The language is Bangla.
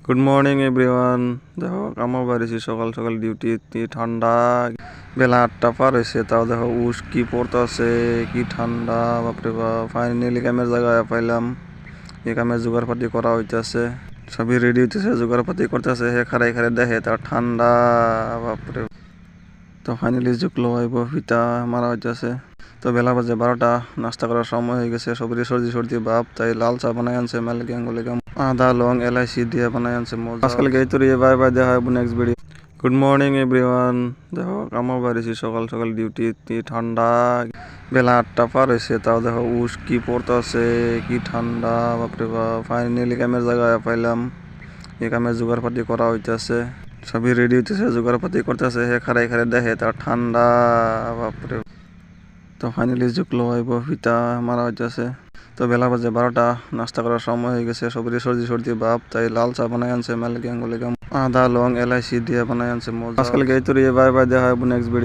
Good morning everyone. দেখো কামো বাড়িছি সকাল সকাল ডিউটি, ঠান্ডা বেলা 8টা পার হয়েছে, তাও দেখো উস কি পড়তেছে, কি ঠান্ডা, বাপরে বাপ। ফাইনালি কামের জায়গায় পাইলাম, এই কামের জোগাড় পাতি করা হইতেছে, সবই রেডি হইতেছে, জোগাড় পাতি করতেছে। হে খারাই খারাই দেখে তার ঠান্ডা, বাপরে। তো ফাইনালি জুকলো হইব, ফিতা মারা হইতেছে। তো বেলা বাজে 12টা, নাস্তা করার সময় হয়ে গেছে। সবরি সর্দি সর্দি ভাব, তাই লাল চা বানাই আনছে ম্যালগ্যাং গুলিগাম, আদা লং এলাইচি দিয়ে বানাই আনছে। আজকাল গেই তো বাই বাই দেখা হয় next video. Good morning everyone. দেখো কামো বাড়িছি সকাল সকাল ডিউটি, ঠান্ডা বেলা 8টা পার হয়েছে, তাও দেখো উস কি পড়তেছে, কি ঠান্ডা, বাপরে বাপ। ফাইনালি কামের জায়গায় পাইলাম, এই কামের জোগাড় পাতি করা হইতেছে, সবই রেডি হইতেছে, জোগাড় পাতি করতেছে। হে খারাই খারাই দেখে তার ঠান্ডা, বাপরে। তো ফাইনালি জুকলো হইব, ফিতা মারা হইতেছে। তো বেলা বাজে 12টা, নাস্তা করার সময় হয়ে গেছে। সবরি সর্দি সর্দি ভাব, তাই লাল চা বানাই আনছে ম্যালগ্যাং গুলিগাম, আদা লং এলাইচি দিয়ে বানাই আনছে। আজকাল গেই তো বাই বাই দেখা হয় নেক্সট ভিডিও।